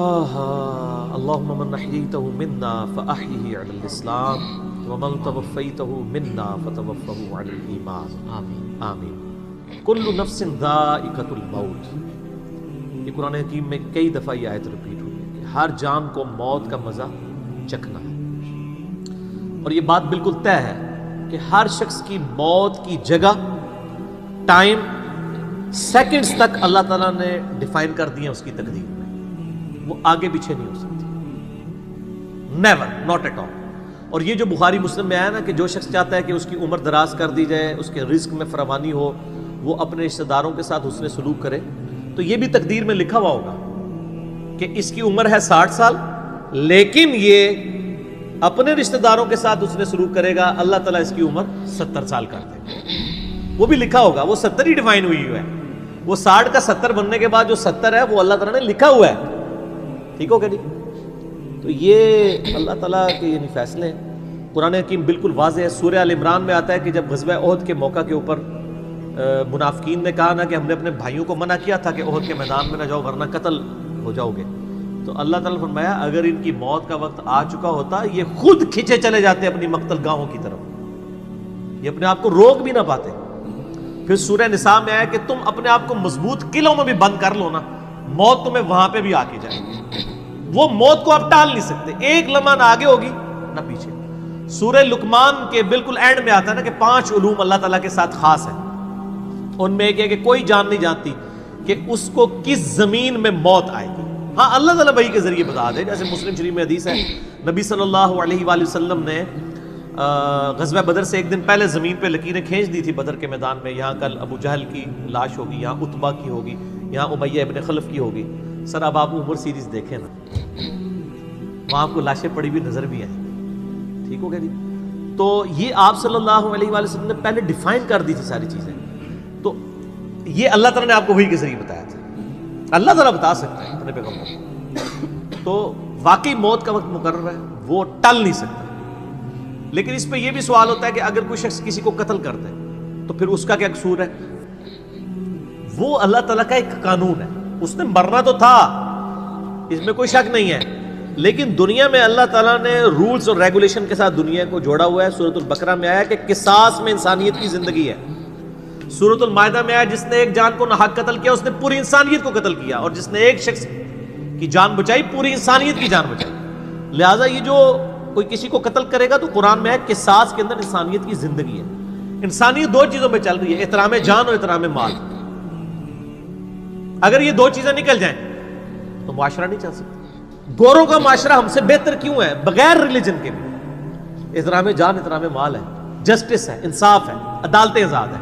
اللهم من احييته منا فاحيه على الاسلام ومن توفيته منا فتوفه على الايمان آمین آمین. کل نفس ذائقۃ الموت، یہ قرآن حکیم میں کئی دفعہ یہ آیت ریپیٹ ہوئی ہے کہ ہر جان کو موت کا مزہ چکھنا ہے. اور یہ بات بالکل طے ہے کہ ہر شخص کی موت کی جگہ، ٹائم، سیکنڈز تک اللہ تعالیٰ نے ڈیفائن کر دی ہیں اس کی تقدیر میں. وہ آگے پیچھے نہیں ہو سکتی، نیور، ناٹ ایٹ آل. اور یہ جو بخاری مسلم میں آیا نا کہ جو شخص چاہتا ہے کہ اس کی عمر دراز کر دی جائے، اس کے رزق میں فراوانی ہو، وہ اپنے رشتہ داروں کے ساتھ حسن سلوک کرے، تو یہ بھی تقدیر میں لکھا ہوا ہوگا کہ اس کی عمر ہے 60 سال، لیکن یہ اپنے رشتہ داروں کے ساتھ حسن سلوک کرے گا، اللہ تعالیٰ اس کی عمر 70 سال کر دے گا. وہ بھی لکھا ہوگا، وہ 70 ہی ڈیفائن ہوئی ہے. وہ 60 کا 70 بننے کے بعد جو 70 ہے وہ اللہ تعالیٰ نے لکھا ہوا ہے. ٹھیک ہو گیا جی؟ تو یہ اللہ تعالیٰ کے یعنی فیصلے ہیں. قرآن حکیم بالکل واضح ہے. سورہ آل عمران میں آتا ہے کہ جب غزوہ احد کے موقع کے اوپر منافقین نے کہا نا کہ ہم نے اپنے بھائیوں کو منع کیا تھا کہ احد کے میدان میں نہ جاؤ ورنہ قتل ہو جاؤ گے، تو اللہ تعالیٰ نے فرمایا اگر ان کی موت کا وقت آ چکا ہوتا یہ خود کھینچے چلے جاتے اپنی مقتل گاہوں کی طرف، یہ اپنے آپ کو روک بھی نہ پاتے. پھر سورہ نساء میں آیا کہ تم اپنے آپ کو مضبوط قلعوں میں بھی بند کر لو نا، موت تمہیں وہاں پہ بھی آ کے جائے گی. وہ موت کو آپ ٹال نہیں سکتے، ایک لمحہ نہ آگے ہوگی نہ پیچھے. سورہ لقمان کے بالکل اینڈ میں آتا ہے نا کہ 5 علوم اللہ تعالیٰ کے ساتھ خاص ہیں. ان میں ایک ہے کہ کوئی جان نہیں جانتی کہ اس کو کس زمین میں موت آئے گی. ہاں اللہ تعالیٰ وحی کے ذریعے بتا دے، جیسے مسلم شریف میں حدیث ہے نبی صلی اللہ علیہ وآلہ وسلم نے غزوہ بدر سے ایک دن پہلے زمین پہ لکیریں کھینچ دی تھی بدر کے میدان میں. یہاں کل ابو جہل کی لاش ہوگی، یہاں عتبہ کی ہوگی، یہاں امیہ ابن خلف کی ہوگی. سر اب آپ عمر سیریز دیکھیں نا، وہاں آپ کو لاشیں پڑی ہوئی نظر بھی آئیں. ٹھیک ہو گیا جی؟ تو یہ آپ صلی اللہ علیہ وآلہ وسلم نے پہلے ڈیفائن کر دی تھی ساری چیزیں. تو یہ اللہ تعالیٰ نے آپ کو وحی کے ذریعے بتایا تھا. اللہ تعالیٰ بتا سکتا ہے اپنے پیغمبر کو. تو واقعی موت کا وقت مقرر ہے، وہ ٹل نہیں سکتا. لیکن اس پہ یہ بھی سوال ہوتا ہے کہ اگر کوئی شخص کسی کو قتل کر دے تو پھر اس کا کیا قصور ہے؟ وہ اللہ تعالیٰ کا ایک قانون ہے، اس نے مرنا تو تھا، اس میں کوئی شک نہیں ہے، لیکن دنیا میں اللہ تعالیٰ نے رولز اور ریگولیشن کے ساتھ دنیا کو جوڑا ہوا ہے. سورۃ البقرہ میں آیا کہ قصاص میں انسانیت کی زندگی ہے. سورۃ المائدہ میں آیا جس نے ایک جان کو ناحق قتل کیا اس نے پوری انسانیت کو قتل کیا، اور جس نے ایک شخص کی جان بچائی پوری انسانیت کی جان بچائی. لہٰذا یہ جو کوئی کسی کو قتل کرے گا تو قرآن میں ہے قصاص کے اندر انسانیت کی زندگی ہے. انسانیت 2 چیزوں پہ چل رہی ہے، احترام جان اور احترام مال. اگر یہ 2 چیزیں نکل جائیں تو معاشرہ نہیں چل سکتا. گوروں کا معاشرہ ہم سے بہتر کیوں ہے؟ بغیر ریلیجن کے بھی احترام جان احترام مال ہے، جسٹس ہے، انصاف ہے، عدالتیں آزاد ہے،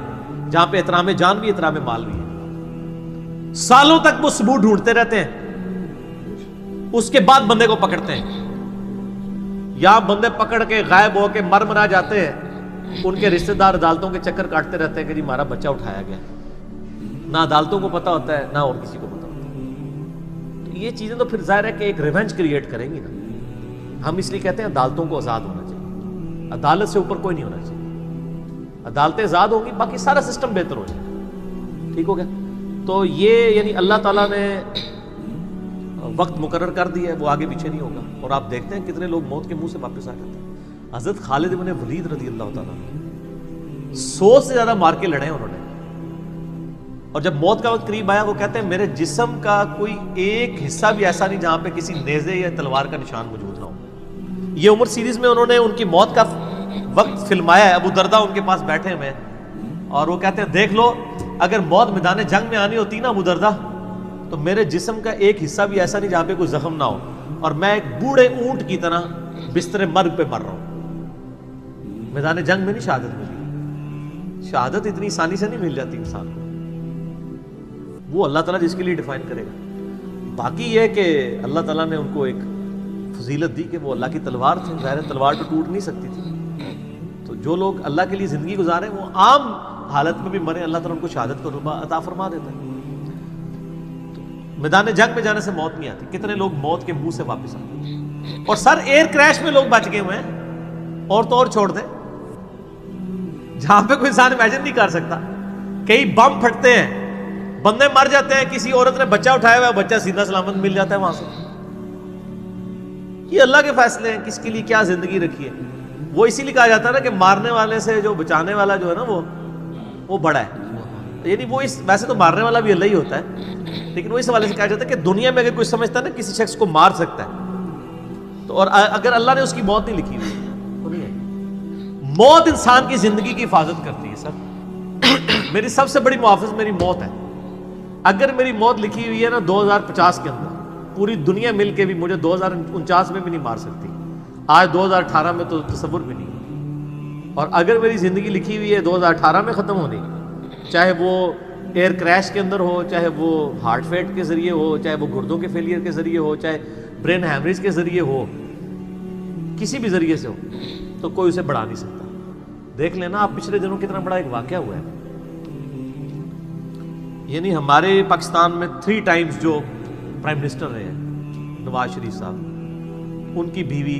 جہاں پہ احترام جان بھی احترام مال بھی ہے. سالوں تک وہ ثبوت ڈھونڈتے رہتے ہیں، اس کے بعد بندے کو پکڑتے ہیں. یا بندے پکڑ کے غائب ہو کے مر مرا جاتے ہیں، ان کے رشتہ دار عدالتوں کے چکر کاٹتے رہتے ہیں کہ جی ہمارا بچہ اٹھایا گیا. نہ عدالتوں کو پتا ہوتا ہے نہ اور کسی کو پتا ہوتا ہے. تو یہ چیزیں تو پھر ظاہر ہے کہ ایک ریونج کریٹ کریں گی نا. ہم اس لیے کہتے ہیں عدالتوں کو آزاد ہونا چاہیے، عدالت سے اوپر کوئی نہیں ہونا چاہیے. عدالتیں آزاد ہوں گی باقی سارا سسٹم بہتر ہو جائے گا. ٹھیک ہو گیا؟ تو یہ یعنی اللہ تعالیٰ نے وقت مقرر کر دیا ہے، وہ آگے پیچھے نہیں ہوگا. اور آپ دیکھتے ہیں کتنے لوگ موت کے منہ سے واپس آ جاتے ہیں. حضرت خالد بن ولید رضی اللہ تعالیٰ 100 سے زیادہ مار کے لڑے انہوں نے، اور جب موت کا وقت قریب آیا وہ کہتے ہیں میرے جسم کا کوئی ایک حصہ بھی ایسا نہیں جہاں پہ کسی نیزے یا تلوار کا نشان موجود نہ ہو. یہ عمر سیریز میں انہوں نے ان کی موت کا وقت فلمایا ہے. ابو دردہ ان کے پاس بیٹھے ہوئے ہیں اور وہ کہتے ہیں دیکھ لو اگر موت میدان جنگ میں آنی ہوتی نا ابو دردہ تو میرے جسم کا ایک حصہ بھی ایسا نہیں جہاں پہ کوئی زخم نہ ہو، اور میں ایک بوڑھے اونٹ کی طرح بستر مرگ پہ مر رہا ہوں. میدان جنگ میں نہیں شہادت ملی. شہادت اتنی آسانی سے نہیں مل جاتی انسان کو، وہ اللہ تعالیٰ جس کے لیے ڈیفائن کرے گا. باقی یہ کہ اللہ تعالیٰ نے ان کو ایک فضیلت دی کہ وہ اللہ کی تلوار تھے. ظاہر تلوار تو ٹوٹ نہیں سکتی تھی. تو جو لوگ اللہ کے لیے زندگی گزارے وہ عام حالت میں بھی مرے، اللہ تعالیٰ ان کو شہادت کا رتبہ عطا فرما دیتا ہے. تو میدان جنگ میں جانے سے موت نہیں آتی. کتنے لوگ موت کے منہ سے واپس آتے ہیں. اور سر ایئر کریش میں لوگ بچ گئے ہوئے ہیں، اور تو اور چھوڑ دیں جہاں پہ کوئی انسان امیجن نہیں کر سکتا. کئی بم پھٹتے ہیں، بندے مر جاتے ہیں، کسی عورت نے بچہ اٹھایا ہوا ہے، بچہ سیدھا سلامت مل جاتا ہے وہاں سے. یہ اللہ کے فیصلے ہیں کس کے لیے کیا زندگی رکھی ہے. وہ اسی لیے کہا جاتا ہے نا کہ مارنے والے سے جو بچانے والا جو ہے نا وہ بڑا ہے. یعنی وہ ویسے تو مارنے والا بھی اللہ ہی ہوتا ہے، لیکن وہ اس حوالے سے کہا جاتا ہے کہ دنیا میں اگر کوئی سمجھتا ہے نا کسی شخص کو مار سکتا ہے تو، اور اگر اللہ نے اس کی موت نہیں لکھی ہوئی تو نہیں ہے. موت انسان کی زندگی کی حفاظت کرتی ہے. سر میری سب سے بڑی محافظ میری موت ہے. اگر میری موت لکھی ہوئی ہے نا 2050 کے اندر، پوری دنیا مل کے بھی مجھے 2049 میں بھی نہیں مار سکتی. آج 2018 میں تو تصور بھی نہیں. اور اگر میری زندگی لکھی ہوئی ہے 2018 میں ختم ہونی، چاہے وہ ایئر کریش کے اندر ہو، چاہے وہ ہارٹ فیٹ کے ذریعے ہو، چاہے وہ گردوں کے فیلئر کے ذریعے ہو، چاہے برین ہیمریج کے ذریعے ہو، کسی بھی ذریعے سے ہو، تو کوئی اسے بڑھا نہیں سکتا. دیکھ لینا آپ پچھلے دنوں کتنا بڑا ایک واقعہ ہوا ہے. یعنی ہمارے پاکستان میں 3 ٹائمز جو پرائم منسٹر رہے ہیں نواز شریف صاحب، ان کی بیوی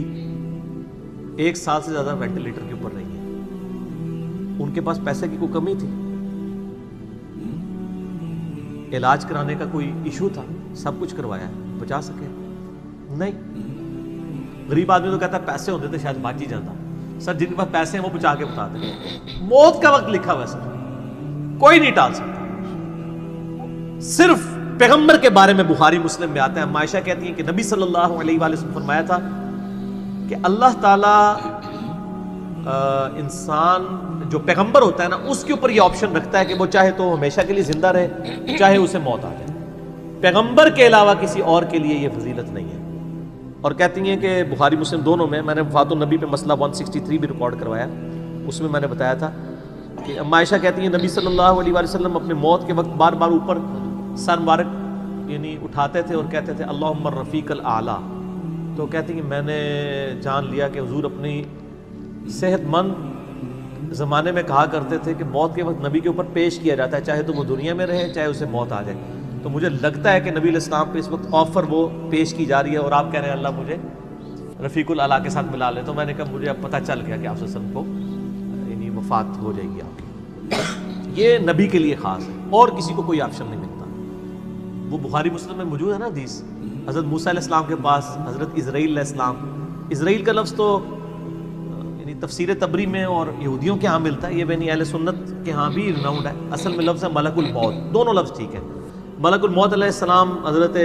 1 سال سے زیادہ وینٹیلیٹر کے اوپر رہی ہے. ان کے پاس پیسے کی کوئی کمی تھی؟ علاج کرانے کا کوئی ایشو تھا؟ سب کچھ کروایا ہے، بچا سکے؟ نہیں. غریب آدمی تو کہتا ہے پیسے ہوتے تھے شاید بچ ہی جاتا. سر جن کے پاس پیسے ہیں وہ بچا کے بتاتے ہیں. موت کا وقت لکھا ہوا ہے سر، کوئی نہیں ٹال سکتا. صرف پیغمبر کے بارے میں بخاری مسلم میں آتا ہے، عائشہ کہتی ہیں کہ نبی صلی اللہ علیہ وآلہ وسلم فرمایا تھا کہ اللہ تعالیٰ انسان جو پیغمبر ہوتا ہے نا اس کے اوپر یہ آپشن رکھتا ہے کہ وہ چاہے تو ہمیشہ کے لیے زندہ رہے، چاہے اسے موت آ جائے. پیغمبر کے علاوہ کسی اور کے لیے یہ فضیلت نہیں ہے. اور کہتی ہیں کہ بخاری مسلم دونوں میں نے وفات النبی پہ مسئلہ 163 بھی ریکارڈ کروایا، اس میں میں نے بتایا تھا کہ عائشہ کہتی ہیں نبی صلی اللہ علیہ وآلہ وسلم اپنے موت کے وقت بار بار اوپر سر مبارک یعنی اٹھاتے تھے اور کہتے تھے اللہم الرفیق الاعلیٰ. تو کہتی ہیں میں نے جان لیا کہ حضور اپنی صحت مند زمانے میں کہا کرتے تھے کہ موت کے وقت نبی کے اوپر پیش کیا جاتا ہے، چاہے تو وہ دنیا میں رہے چاہے اسے موت آ جائے. تو مجھے لگتا ہے کہ نبی علیہ السلام پہ اس وقت آفر وہ پیش کی جا رہی ہے اور آپ کہہ رہے ہیں اللہ مجھے رفیق الاعلیٰ کے ساتھ ملا لے. تو میں نے کہا مجھے اب پتہ چل گیا کہ آپ صلی اللہ علیہ وسلم کو یعنی وفات ہو جائے گی آپ کی. یہ نبی کے لیے خاص ہے اور کسی کو کوئی آپشن نہیں ملتا. وہ بخاری مسلم میں موجود ہے نا حدیث، حضرت موسیٰ علیہ السلام کے پاس حضرت اسرائیل علیہ السلام. اسرائیل کا لفظ تو یعنی تفسیر تبری میں اور یہودیوں کے ہاں ملتا ہے، یہ بنی اہل سنت کے ہاں بھی رناؤنڈ ہے. اصل میں لفظ ہے ملک الموت. دونوں لفظ ٹھیک ہے. ملک الموت علیہ السلام حضرت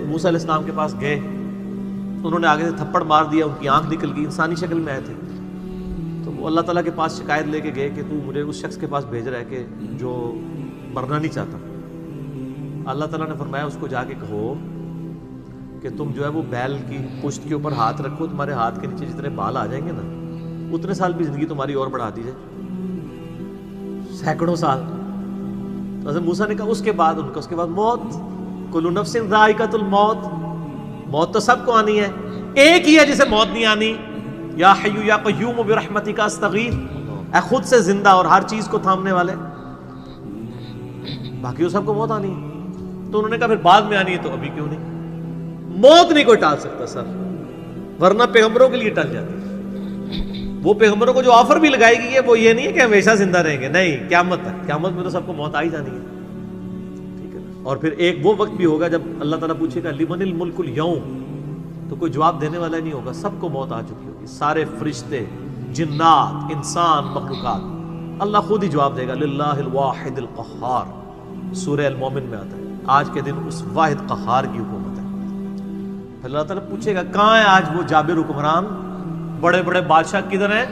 موسیٰ علیہ السلام کے پاس گئے، انہوں نے آگے سے تھپڑ مار دیا، ان کی آنکھ نکل گئی، انسانی شکل میں آئے تھے. تو وہ اللہ تعالیٰ کے پاس شکایت لے کے گئے کہ تو مجھے اس شخص کے پاس بھیج رہا ہے کہ جو مرنا نہیں چاہتا. اللہ تعالیٰ نے فرمایا اس کو جا کے کہو کہ تم جو ہے وہ بیل کی پشت کے اوپر ہاتھ رکھو، تمہارے ہاتھ کے نیچے جتنے بال آ جائیں گے نا اتنے سال بھی زندگی تمہاری اور بڑھا دی جائے، سینکڑوں سال. تو حضرت موسیٰ نے کہا اس کے بعد ان کا اس کے بعد موت. کل نفس ذائقۃ الموت، موت تو سب کو آنی ہے، ایک ہی ہے جسے موت نہیں آنی. یا حی یا قیوم برحمتک استغیث، اے خود سے زندہ اور ہر چیز کو تھامنے والے، باقی وہ سب کو موت آنی ہے. تو انہوں نے کہا پھر بعد میں آنی ہے تو ابھی کیوں نہیں؟ موت نہیں کوئی ٹال سکتا سر، ورنہ پیغمبروں کے لیے ٹل جاتی. وہ پیغمبروں کو جو آفر بھی لگائی گئی ہے وہ یہ نہیں ہے کہ ہمیشہ زندہ رہیں گے، نہیں، قیامت تک. قیامت میں تو سب کو موت آ ہی جانی ہے، ٹھیک ہے نا. اور پھر ایک وہ وقت بھی ہوگا جب اللہ تعالیٰ پوچھے گا لمن الملک اليوم، تو کوئی جواب دینے والا نہیں ہوگا، سب کو موت آ چکی ہوگی. سارے فرشتے، جنات، انسان، مخلوقات، اللہ خود ہی جواب دے گا للہ الواحد القہار. سورہ المومن میں آتا ہے آج کے دن اس واحد قہار کی حکومت ہے. پھر اللہ تعالیٰ پوچھے گا کہاں ہے آج وہ جابر حکمران، بڑے بڑے بادشاہ کدھر ہیں؟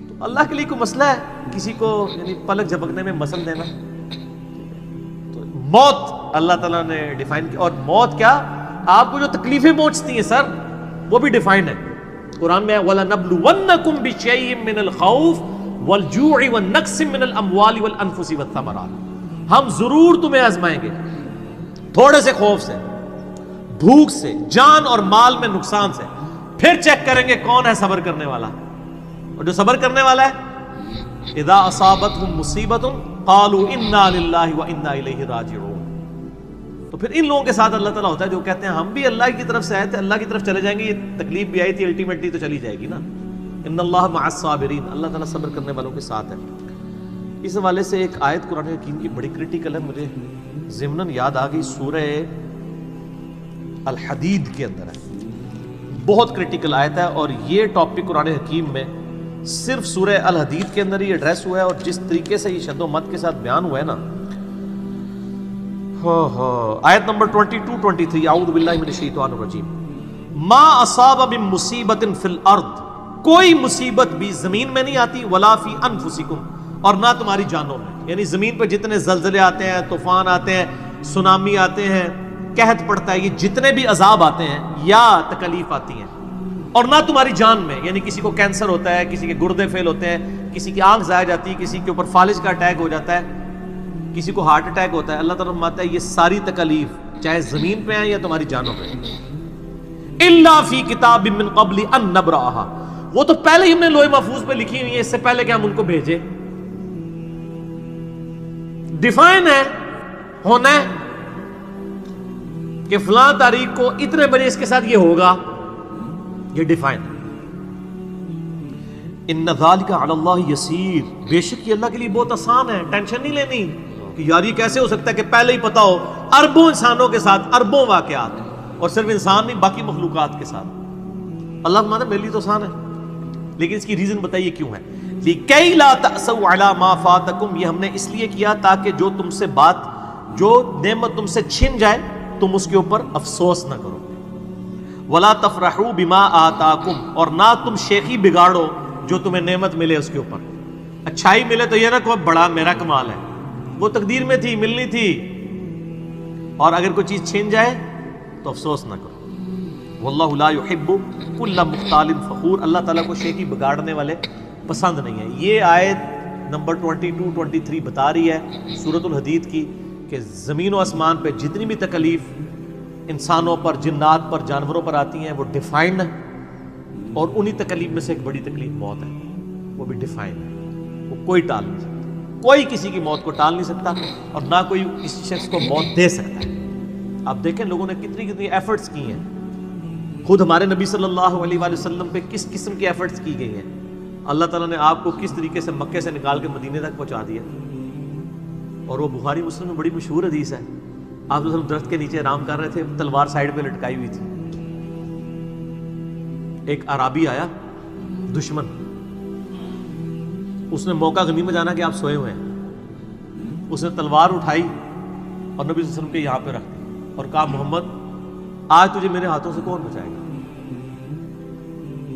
تو اللہ کے لیے کوئی مسئلہ ہے کسی کو یعنی پلک جھپکنے میں مسل دینا؟ تو موت اللہ تعالیٰ نے ڈیفائن کی. اور موت کیا، آپ کو جو تکلیفیں پہنچتی ہیں سر وہ بھی ڈیفائن ہے. قرآن میں وَلَنَبْلُوَنَّكُمْ بِشَيْءٍ مِّنَ الْخَوْفِ وَالْجُوعِ وَالنَّقْصِ مِّنَ الْأَمْوَالِ وَالْأَنفُسِ وَالثَّمَرَاتِ، ہم ضرور تمہیں آزمائیں گے تھوڑے سے خوف سے، بھوک سے، جان اور مال میں نقصان سے. پھر چیک کریں گے کون ہے صبر کرنے والا. اور جو صبر کرنے والا ہے اذا اصابتهم مصیبت قالوا انا للہ وانا الیہ راجعون. تو پھر ان لوگوں کے ساتھ اللہ تعالیٰ ہوتا ہے جو کہتے ہیں ہم بھی اللہ کی طرف سے آئے تھے، اللہ کی طرف چلے جائیں گے، یہ تکلیف بھی آئی تھی الٹیمیٹلی تو چلی جائے گی نا. ان اللہ مع الصابرین، اللہ تعالیٰ صبر کرنے والوں کے ساتھ ہے. اس حوالے سے ایک آیت قرآن حکیم کی بڑی کرٹیکل ہے، مجھے ضمناً یاد آ گئی، سورہ الحدید کے اندر ہے. بہت کرٹیکل آیت ہے، اور یہ ٹاپک قرآن حکیم میں صرف سورہ الحدید کے اندر ہی ایڈریس ہوا ہے، اور جس طریقے سے یہ شد و مد کے ساتھ بیان ہوا ہے نا، آیت نمبر 22-23، اعوذ باللہ من الشیطان الرجیم، ما اصاب من مصیبت فی الارض، کوئی مصیبت بھی زمین میں نہیں آتی، ولا فی انفسکم، اور نہ تمہاری جانوں میں، یعنی زمین پہ جتنے زلزلے آتے ہیں، طوفان آتے ہیں، سونامی آتے ہیں، قحط پڑتا ہے، یہ جتنے بھی عذاب آتے ہیں یا تکلیف آتی ہیں، اور نہ تمہاری جان میں، یعنی کسی کو کینسر ہوتا ہے، کسی کے گردے فیل ہوتے ہیں، کسی کی آنکھ ضائع جاتی ہے، کسی کے اوپر فالج کا اٹیک ہو جاتا ہے، کسی کو ہارٹ اٹیک ہوتا ہے، اللہ تعالیٰ فرماتا ہے یہ ساری تکلیف چاہے زمین پہ ہیں یا تمہاری جانوں پہ، الا فی کتاب من قبل ان نبرأها، وہ تو پہلے ہی ہم نے لوح محفوظ پہ لکھی ہوئی ہے، اس سے پہلے کہ ہم ان کو بھیجے، ڈیفائن ہے، ہونا ہے کہ فلاں تاریخ کو اتنے بجے اس کے ساتھ یہ ہوگا، یہ ڈیفائن ہے۔ ان ذالک علی اللہ یسیر، بے شک یہ اللہ کے لیے بہت آسان ہے، ٹینشن نہیں لینی کہ یار یہ کیسے ہو سکتا ہے کہ پہلے ہی پتا ہو، اربوں انسانوں کے ساتھ اربوں واقعات، اور صرف انسان نہیں باقی مخلوقات کے ساتھ، اللہ فرماتا ہے میرے لیے تو آسان ہے، لیکن اس کی ریزن بتائیے کیوں ہے، لِكَيْ لَا تَأْسَوْا عَلَى مَا فَاتَكُمْ، یہ ہم نے اس لیے کیا تاکہ جو تم سے بات، جو نعمت تم سے چھن جائے تم اس کے اوپر افسوس نہ کرو، وَلَا تَفْرَحُوا بِمَا آتَاكُمْ، اور نہ تم شیخی بگاڑو جو تمہیں نعمت ملے اس کے اوپر، اچھائی ملے تو یہ نہ کہو بڑا میرا کمال ہے، وہ تقدیر میں تھی، ملنی تھی، اور اگر کوئی چیز چھن جائے تو افسوس نہ کرو، واللہ لا يحب كل مختال فخور، اللہ تعالیٰ کو شیخی بگاڑنے والے پسند نہیں ہے۔ یہ آیت نمبر 22-23 بتا رہی ہے سورۃ الحدید کی کہ زمین و آسمان پہ جتنی بھی تکلیف انسانوں پر، جنات پر، جانوروں پر آتی ہیں وہ ڈیفائنڈ ہے، اور انہی تکلیف میں سے ایک بڑی تکلیف موت ہے، وہ بھی ڈیفائنڈ ہے، وہ کوئی ٹال نہیں سکتا، کوئی کسی کی موت کو ٹال نہیں سکتا، اور نہ کوئی کسی شخص کو موت دے سکتا ہے۔ آپ دیکھیں لوگوں نے کتنی کتنی ایفرٹس کی ہیں، خود ہمارے نبی صلی اللہ علیہ وآلہ وسلم پہ کس قسم کی ایفرٹس کی گئی ہیں، اللہ تعالیٰ نے آپ کو کس طریقے سے مکے سے نکال کے مدینے تک پہنچا دیا، اور وہ بخاری مسلم میں بڑی مشہور حدیث ہے، آپ درخت کے نیچے آرام کر رہے تھے، تلوار سائیڈ پہ لٹکائی ہوئی تھی، ایک عرابی آیا دشمن، اس نے موقع غنیمت جانا کہ آپ سوئے ہوئے ہیں، اس نے تلوار اٹھائی اور نبی صلی اللہ علیہ وسلم کے یہاں پہ رکھ دی اور کہا محمد آج تجھے میرے ہاتھوں سے کون بچائے گا؟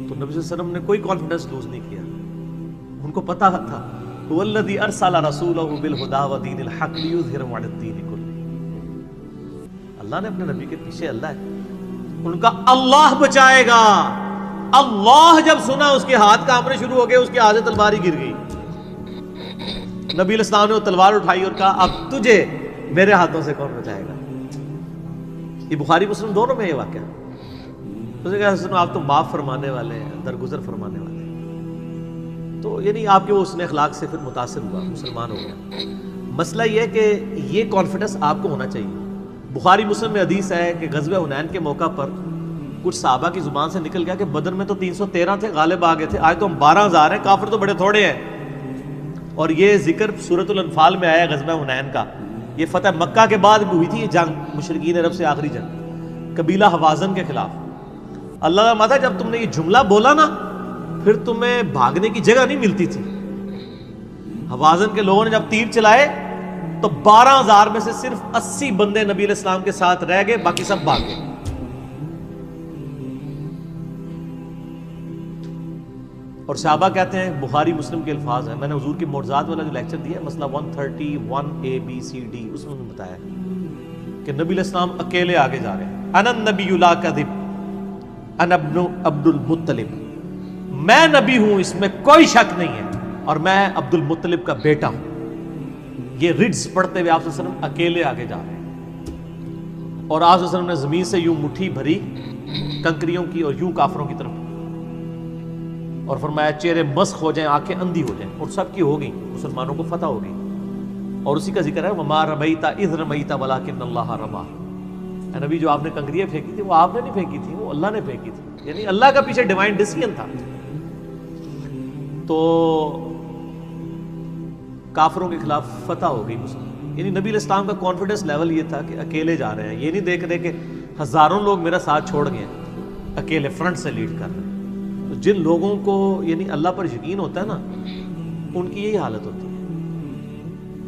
تو نبی صلی اللہ علیہ وسلم نے کوئی کانفیڈنس لوز نہیں کیا، ان کو پتا تھا هو الذی ارسل رسولہ بالہدی ودین الحق لیظہرہ علی الدین کلہ، اللہ نے اپنے نبی کے پیچھے اللہ ہے، ان کا اللہ بچائے گا، اللہ جب سنا اس کے ہاتھ کانپنے شروع ہو گئے، اس کے ہاتھ سے تلوار ہی گر گئی، نبی علیہ السلام نے وہ تلوار اٹھائی اور کہا اب تجھے میرے ہاتھوں سے کون بچائے گا؟ یہ بخاری مسلم دونوں میں یہ واقعہ، اس نے کہا آپ تو معاف فرمانے والے ہیں، درگزر فرمانے والے ہیں، تو یعنی آپ کے وہ حسن اخلاق سے پھر متاثر ہوا، مسلمان ہو گیا۔ مسئلہ یہ ہے کہ یہ کانفیڈنس آپ کو ہونا چاہیے۔ بخاری مسلم میں حدیث ہے کہ غزوہ حنین کے موقع پر کچھ صحابہ کی زبان سے نکل گیا کہ بدر میں تو 313 تھے، غالب آ گئے تھے، آج تو ہم 12,000 ہیں، کافر تو بڑے تھوڑے ہیں، اور یہ ذکر سورۃ الانفال میں آیا غزوہ حنین کا، یہ فتح مکہ کے بعد بھی ہوئی تھی یہ جنگ، مشرکین عرب سے آخری جنگ قبیلہ حوازن کے خلاف۔ اللہ کا ماتا جب تم نے یہ جملہ بولا نا پھر تمہیں بھاگنے کی جگہ نہیں ملتی تھی، حوازن کے لوگوں نے جب تیر چلائے تو 12,000 میں سے صرف 80 بندے نبی علیہ السلام کے ساتھ رہ گئے، باقی سب بھاگ گئے۔ اور صحابہ کہتے ہیں، بخاری مسلم کے الفاظ ہیں، میں نے حضور کی معجزات والا جو لیکچر دیا ہے مسئلہ 131A-B-C-D، اس میں بتایا کہ نبی علیہ السلام اکیلے آگے جا رہے ہیں، انا النبی لا کذب انا ابن عبد المطلب، میں نبی ہوں اس میں کوئی شک نہیں ہے، اور میں عبد المطلب کا بیٹا ہوں۔ یہ رڈز پڑھتے ہوئے آپ صلی اللہ علیہ وسلم اکیلے آگے جا رہے ہیں، اور آپ صلی اللہ علیہ وسلم نے زمین سے یوں مٹھی بھری کنکریوں کی اور یوں کافروں کی طرف، اور فرمایا چہرے مسخ ہو جائیں، آنکھیں اندھی ہو جائیں، اور سب کی ہو گئی، مسلمانوں کو فتح ہو گئی، اور اسی کا ذکر ہے وما رمیت اذ رمیت ولکن اللہ رمی، اے نبی جو آپ نے کنکریاں پھینکی تھی وہ آپ نے نہیں پھینکی تھی، وہ اللہ نے پھینکی تھی، یعنی اللہ کا پیچھے ڈیوائن ڈیسیژن تھا۔ تو کافروں کے خلاف فتح ہو گئی مسلم، یعنی نبی علیہ السلام کا کانفیڈنس لیول یہ تھا کہ اکیلے جا رہے ہیں، یہ نہیں دیکھ رہے کہ ہزاروں لوگ میرا ساتھ چھوڑ گئے ہیں، اکیلے فرنٹ سے لیڈ کر رہے ہیں. تو جن لوگوں کو یعنی اللہ پر یقین ہوتا ہے نا، ان کی یہی حالت ہوتی ہے،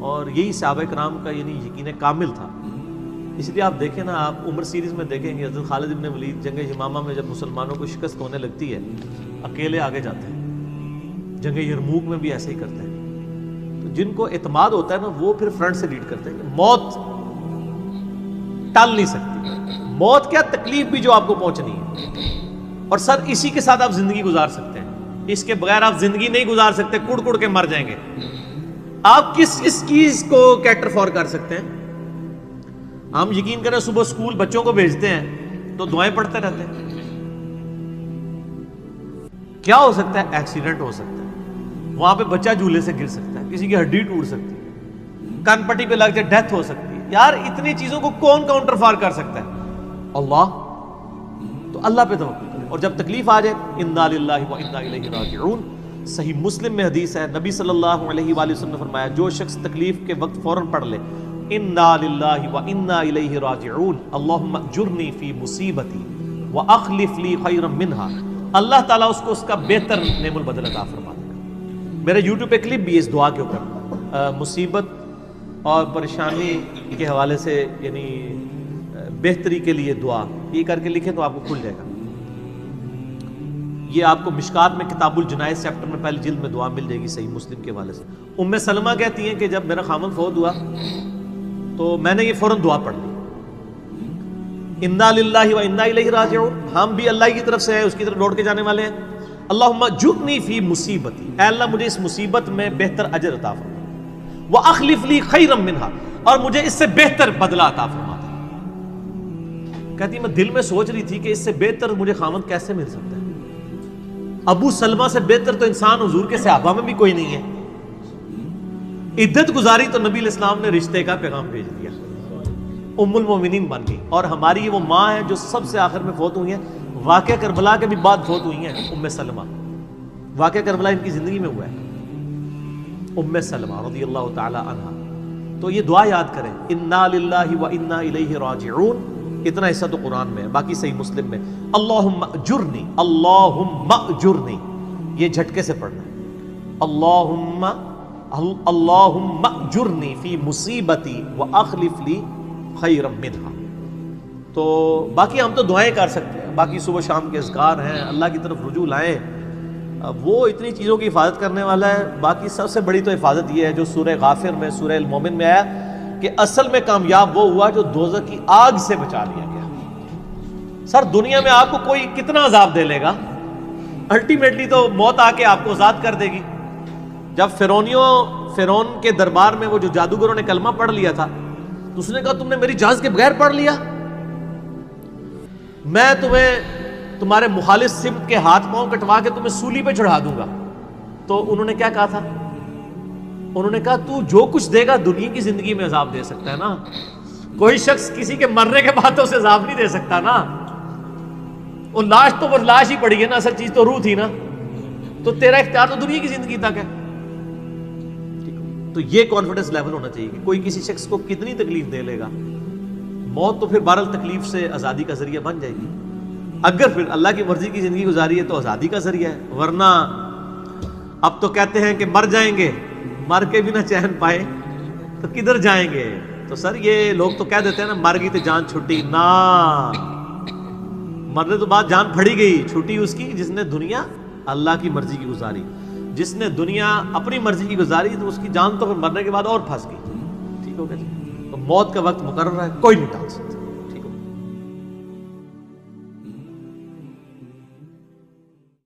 اور یہی صحابہ کرام کا یعنی یقین کامل تھا. اس لیے آپ دیکھیں نا، آپ عمر سیریز میں دیکھیں گے حضرت خالد بن ولید جنگ یمامہ میں جب مسلمانوں کو شکست ہونے لگتی ہے اکیلے آگے جاتے ہیں. جنگ یرموک میں بھی ایسے ہی کرتے ہیں. تو جن کو اعتماد ہوتا ہے نا وہ پھر فرنٹ سے لیڈ کرتے ہیں کہ موت ٹال نہیں سکتی. موت کیا، تکلیف بھی جو آپ کو پہنچنی ہے، اور سر اسی کے ساتھ آپ زندگی گزار سکتے ہیں. اس کے بغیر آپ زندگی نہیں گزار سکتے، کڑ کڑ کے مر جائیں گے. آپ کس چیز کو کیٹر فور کر سکتے ہیں؟ ہم یقین کریں صبح اسکول بچوں کو بھیجتے ہیں تو دعائیں پڑھتے رہتے ہیں. کیا ہو سکتا ہے؟ ایکسیڈنٹ ہو سکتا ہے، وہاں پہ بچہ جھولے سے گر سکتا ہے، کسی کی ہڈی ٹوٹ سکتی ہے، کان پٹی پہ لگ جائے ڈیتھ ہو سکتی ہے. یار اتنی چیزوں کو کون کاؤنٹر فار کر سکتا ہے؟ اللہ. تو اللہ پہ توکل کریں، اور جب تکلیف آ جائے انا للہ و انا الیہ راجعون. صحیح مسلم میں حدیث ہے، نبی صلی اللہ علیہ وآلہ وسلم نے فرمایا جو شخص تکلیف کے وقت فوراً پڑھ لے انا للہ و انا الیہ راجعون اللہم اجرنی فی مصیبتی واخلف لی خیرا منہا، اللہ تعالیٰ اس کو اس کا بہتر نعم البدل عطا فرما دے گا. میرے یوٹیوب پہ کلپ بھی ہے اس دعا کے اوپر، مصیبت اور پریشانی کے حوالے سے یعنی بہتری کے لیے دعا، یہ کر کے لکھیں تو آپ کو کھل جائے گا. یہ آپ کو مشکات میں کتاب الجنائز چیپٹر میں پہلی جلد میں دعا مل جائے گی صحیح مسلم کے حوالے سے. ام سلمہ کہتی ہیں کہ جب میرا خامن فوت ہوا تو میں نے یہ فوراً دعا پڑھ لی، انا للہ و انا الیہ راجعون، ہم بھی اللہ کی طرف سے ہیں، اس کی طرف لوٹ کے جانے والے ہیں. اللہم اجرنی فی مصیبتی، اے اللہ مجھے اس مصیبت میں بہتر اجر عطا فرما، واخلف لی خیرا منہا، اور مجھے اس سے بہتر بدلہ عطا فرما. کہتی میں دل میں سوچ رہی تھی کہ اس سے بہتر مجھے خامد کیسے مل سکتا ہے؟ ابو سلمہ سے بہتر تو انسان حضور کے صحابہ میں بھی کوئی نہیں ہے. عدت گزاری تو نبی علیہ السلام نے رشتے کا پیغام بھیج دیا، ام المومنین بن گئی. اور ہماری وہ ماں ہے جو سب سے آخر میں فوت ہوئی ہیں، واقعہ کربلا کے بھی بعد فوت ہوئی ہیں. ام سلمہ، واقعہ کربلا ان کی زندگی میں ہوا ہے، ام سلمہ رضی اللہ تعالی عنہا. تو یہ دعا یاد کریں، انا للہ و انا الیہ راجعون. اتنا حصہ تو قرآن میں ہے، باقی صحیح مسلم میں اللہم اجرنی، اللہم اجرنی، یہ جھٹکے سے پڑھنا ہے. اللہم اجرنی فی مصیبتی واخلف لی خیرا منہا. تو باقی ہم تو دعائیں کر سکتے ہیں، باقی صبح شام کے اذکار ہیں، اللہ کی طرف رجوع لائیں، وہ اتنی چیزوں کی حفاظت کرنے والا ہے. باقی سب سے بڑی تو حفاظت یہ ہے جو سورہ غافر میں، سورہ المومن میں آیا کہ اصل میں کامیاب وہ ہوا جو دوزخ کی آگ سے بچا لیا گیا. سر دنیا میں آپ کو کوئی کتنا عذاب دے لے گا، الٹیمیٹلی تو موت آ کے آپ کو آزاد کر دے گی. جب فرعون کے دربار میں وہ جو جادوگروں نے کلمہ پڑھ لیا تھا تو اس نے کہا تم نے میری اجازت کے بغیر پڑھ لیا، میں تمہیں تمہارے مخالف سمت کے ہاتھ پاؤں کٹوا کے تمہیں سولی پہ چڑھا دوں گا. تو انہوں نے کیا کہا تھا؟ انہوں نے کہا تو جو کچھ دے گا دنیا کی زندگی میں عذاب دے سکتا ہے نا، کوئی شخص کسی کے مرنے کے بعد تو اسے عذاب نہیں دے سکتا نا. وہ لاش تو بس لاش ہی پڑی ہے نا، اصل چیز تو روح تھی نا. تو تیرا اختیار تو دنیا کی زندگی تک ہے. تو یہ کانفیڈنس لیول ہونا چاہیے کہ کوئی کسی شخص کو کتنی تکلیف دے لے گا، موت تو پھر بہرحال تکلیف سے آزادی کا ذریعہ بن جائے گی. اگر پھر اللہ کی مرضی کی زندگی گزاری ہے تو آزادی کا ذریعہ ہے، ورنہ اب تو کہتے ہیں کہ مر جائیں گے، مر کے بھی نہ چین پائے تو کدھر جائیں گے. تو سر یہ لوگ تو کہہ دیتے ہیں نا مر گئی تو جان چھٹی، نہ، مرنے تو بعد جان پھڑی گئی، چھٹی اس کی جس نے دنیا اللہ کی مرضی کی گزاری. جس نے دنیا اپنی مرضی کی گزاری تو اس کی جان تو پھر مرنے کے بعد اور پھنس گئی. ٹھیک ہو گیا جی. تو موت کا وقت مقرر ہے، کوئی نہیں ٹال سکتا.